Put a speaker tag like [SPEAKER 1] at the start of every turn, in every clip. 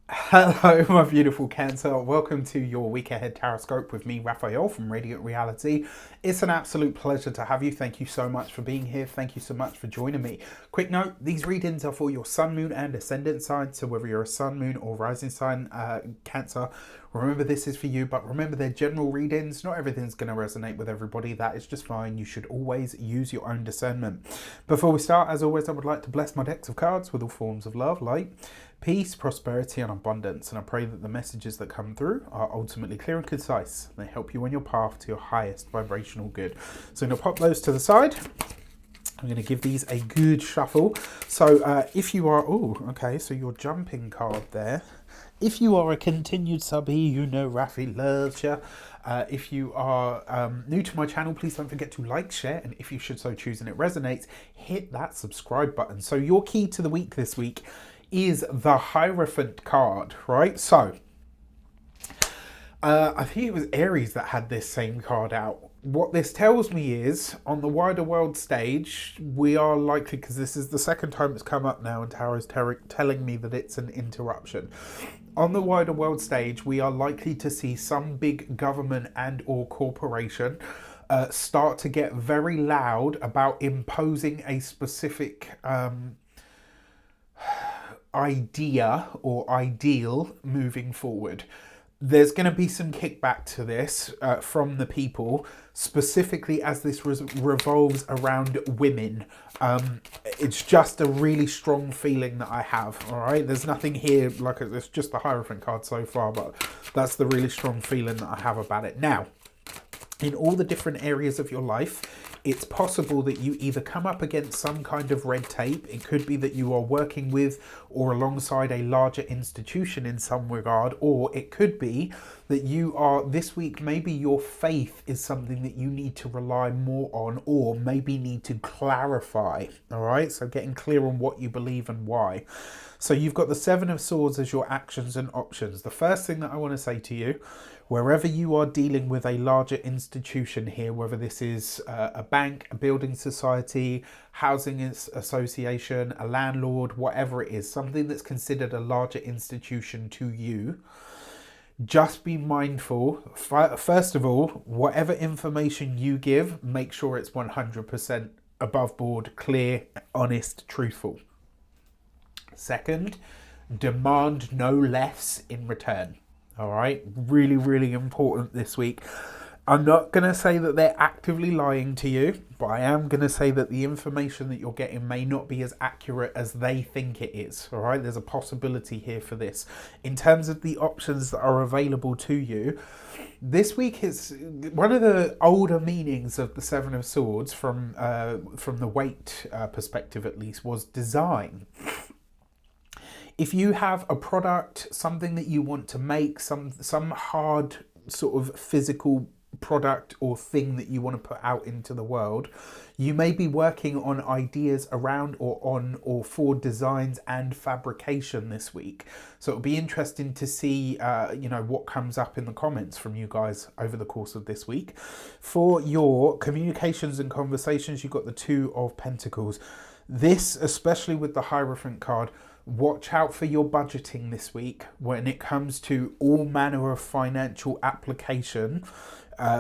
[SPEAKER 1] Hello, my beautiful Cancer. Welcome to your week ahead Taroscope with me, Raphael from Radiant Reality. It's an absolute pleasure to have you. Thank you so much for being here. Thank you so much for joining me. Quick note, these readings are for your sun, moon, and ascendant sign. So whether you're a sun, moon, or rising sign, Cancer, remember this is for you. But remember, they're general readings. Not everything's going to resonate with everybody. That is just fine. You should always use your own discernment. Before we start, as always, I would like to bless my decks of cards with all forms of love, light, peace, prosperity, and abundance. And I pray that the messages that come through are ultimately clear and concise. They help you on your path to your highest vibrational good. So I'm going to pop those to the side. I'm going to give these a good shuffle. So if you are, so your jumping card there. If you are a continued subby, you know Rafi loves you. If you are new to my channel, please don't forget to like, share, and if you should so choose and it resonates, hit that subscribe button. So your key to the week this week is the Hierophant card, right? So I think it was Aries that had this same card out. What this tells me is, on the wider world stage, we are likely, because this is the second time it's come up now and Tarot's telling me that it's an interruption. On the wider world stage, we are likely to see some big government and or corporation start to get very loud about imposing a specific idea or ideal moving forward. There's going to be some kickback to this from the people, specifically as this revolves around women. It's just a really strong feeling that I have, all right? There's nothing here, like it's just the Hierophant card so far, but that's the really strong feeling that I have about it. Now, in all the different areas of your life, it's possible that you either come up against some kind of red tape. It could be that you are working with or alongside a larger institution in some regard, or it could be that you are this week, maybe your faith is something that you need to rely more on or maybe need to clarify. All right, so getting clear on what you believe and why. So you've got the Seven of Swords as your actions and options. The first thing that I want to say to you, wherever you are dealing with a larger institution here, whether this is a bank, a building society, housing association, a landlord, whatever it is, something that's considered a larger institution to you, just be mindful. First of all, whatever information you give, make sure it's 100% above board, clear, honest, truthful. Second, demand no less in return. All right, really, really important this week. I'm not going to say that they're actively lying to you, but I am going to say that the information that you're getting may not be as accurate as they think it is. All right, there's a possibility here for this. In terms of the options that are available to you, this week is one of the older meanings of the Seven of Swords from the weight perspective, at least, was design. If you have a product, something that you want to make, some hard sort of physical product or thing that you want to put out into the world, you may be working on ideas around or on or for designs and fabrication this week. So it'll be interesting to see what comes up in the comments from you guys over the course of this week. For your communications and conversations, you've got the Two of Pentacles. This, especially with the Hierophant card, watch out for your budgeting this week when it comes to all manner of financial application,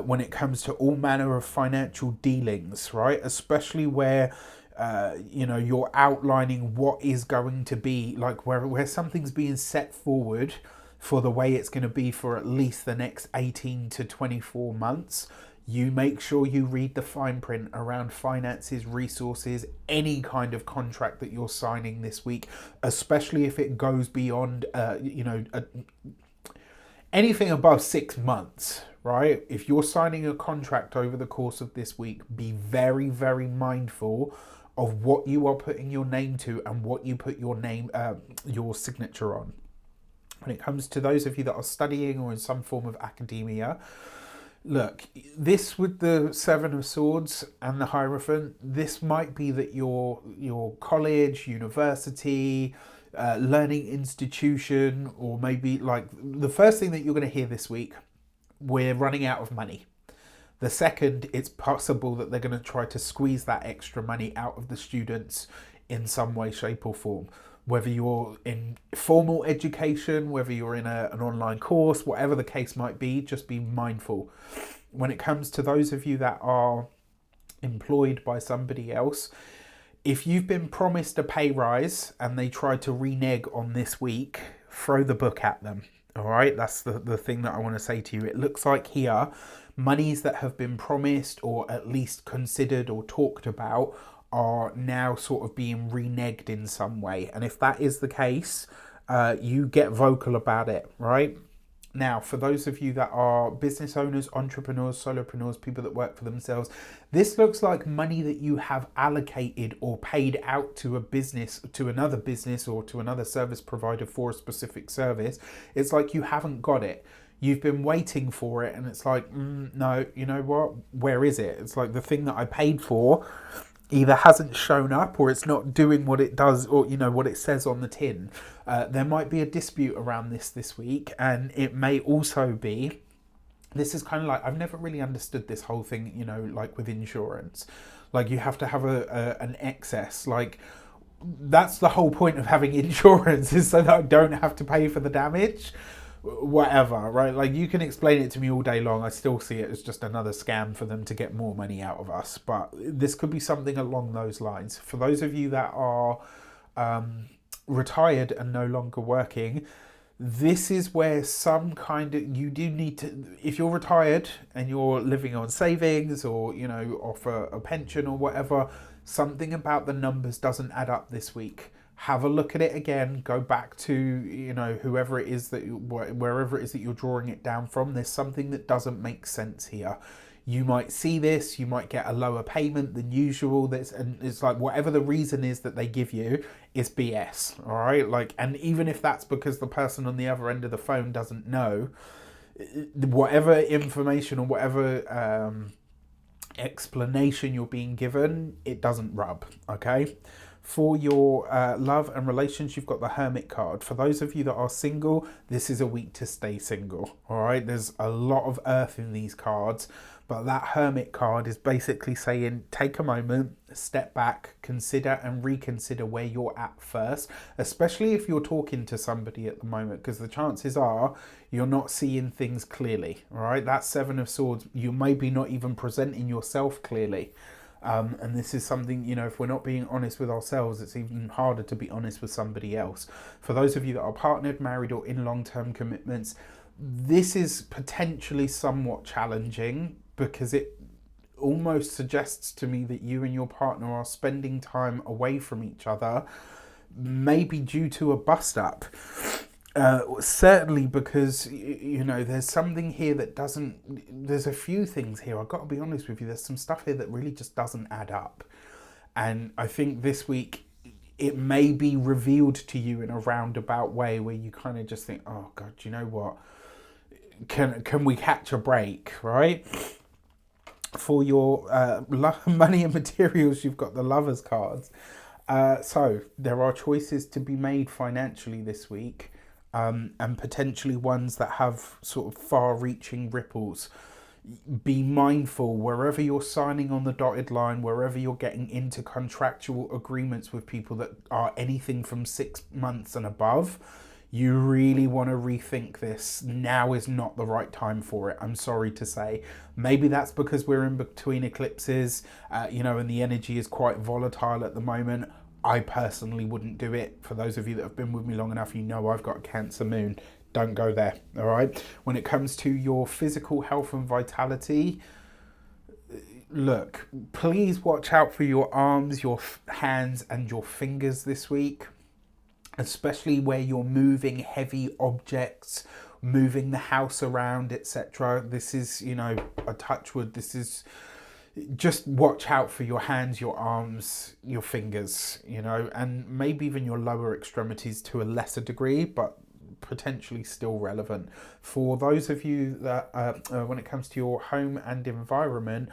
[SPEAKER 1] when it comes to all manner of financial dealings, right? Especially where you're outlining what is going to be, like where something's being set forward for the way it's going to be for at least the next 18 to 24 months. You make sure you read the fine print around finances, resources, any kind of contract that you're signing this week, especially if it goes beyond, anything above 6 months, right? If you're signing a contract over the course of this week, be very, very mindful of what you are putting your name to and what you put your signature on. When it comes to those of you that are studying or in some form of academia, look, this with the Seven of Swords and the Hierophant, this might be that your college, university, learning institution, or maybe like the first thing that you're going to hear this week, we're running out of money. The second, it's possible that they're going to try to squeeze that extra money out of the students in some way, shape or form. whether you're in formal education, whether you're in an online course, whatever the case might be, just be mindful. When it comes to those of you that are employed by somebody else, if you've been promised a pay rise and they try to renege on this week, throw the book at them. All right, that's the thing that I want to say to you. It looks like here, monies that have been promised or at least considered or talked about are now sort of being reneged in some way. And if that is the case, you get vocal about it, right? Now, for those of you that are business owners, entrepreneurs, solopreneurs, people that work for themselves, this looks like money that you have allocated or paid out to a business, to another business or to another service provider for a specific service. It's like you haven't got it. You've been waiting for it and it's like, no, you know what? Where is it? It's like the thing that I paid for either hasn't shown up or it's not doing what it does or, you know, what it says on the tin. There might be a dispute around this week, and it may also be, this is kind of like, I've never really understood this whole thing, you know, like with insurance. Like you have to have an excess, like that's the whole point of having insurance, is so that I don't have to pay for the damage. Whatever, right? Like you can explain it to me all day long. I still see it as just another scam for them to get more money out of us. But this could be something along those lines. For those of you that are retired and no longer working, this is where some kind of, you do need to, if you're retired and you're living on savings or, you know, off a pension or whatever, something about the numbers doesn't add up this week. Have a look at it again, go back to, you know, whoever it is that, wherever it is that you're drawing it down from. There's something that doesn't make sense here. You might see this, you might get a lower payment than usual. And it's like, whatever the reason is that they give you is BS, all right? Like, and even if that's because the person on the other end of the phone doesn't know, whatever information or whatever explanation you're being given, it doesn't rub, okay? For your love and relations, you've got the Hermit card. For those of you that are single, this is a week to stay single. All right, there's a lot of earth in these cards, but that Hermit card is basically saying take a moment, step back, consider and reconsider where you're at first, especially if you're talking to somebody at the moment, because the chances are you're not seeing things clearly. All right, that Seven of Swords, you may be not even presenting yourself clearly. And this is something, you know, if we're not being honest with ourselves, it's even harder to be honest with somebody else. For those of you that are partnered, married, or in long-term commitments, this is potentially somewhat challenging because it almost suggests to me that you and your partner are spending time away from each other, maybe due to a bust-up. Certainly because, you know, there's something here that doesn't, there's a few things here, I've got to be honest with you, there's some stuff here that really just doesn't add up. And I think this week it may be revealed to you in a roundabout way where you kind of just think, oh God, you know what, can we catch a break, right? For your money and materials, you've got the Lovers cards. So there are choices to be made financially this week. And potentially ones that have sort of far-reaching ripples. Be mindful wherever you're signing on the dotted line, wherever you're getting into contractual agreements with people that are anything from 6 months and above, you really want to rethink this. Now is not the right time for it, I'm sorry to say. Maybe that's because we're in between eclipses, you know, and the energy is quite volatile at the moment. I personally wouldn't do it. For those of you that have been with me long enough, you know I've got a Cancer moon. Don't go there, all right? When it comes to your physical health and vitality, look, please watch out for your arms, your hands, and your fingers this week, especially where you're moving heavy objects, moving the house around, etc. This is, you know, a touch wood, this is... Just watch out for your hands, your arms, your fingers, you know, and maybe even your lower extremities to a lesser degree, but potentially still relevant. For those of you that, when it comes to your home and environment,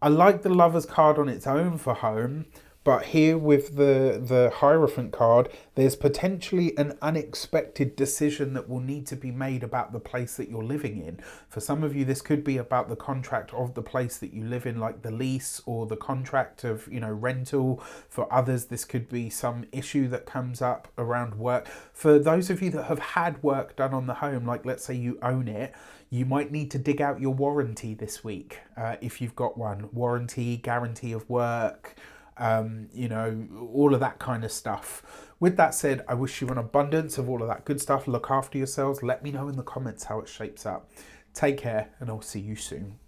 [SPEAKER 1] I like the Lovers card on its own for home, But here with the Hierophant card, there's potentially an unexpected decision that will need to be made about the place that you're living in. For some of you, this could be about the contract of the place that you live in, like the lease or the contract of, rental. For others, this could be some issue that comes up around work. For those of you that have had work done on the home, like let's say you own it, you might need to dig out your warranty this week, if you've got one. Warranty, guarantee of work, all of that kind of stuff. With that said, I wish you an abundance of all of that good stuff. Look after yourselves. Let me know in the comments how it shapes up. Take care, and I'll see you soon.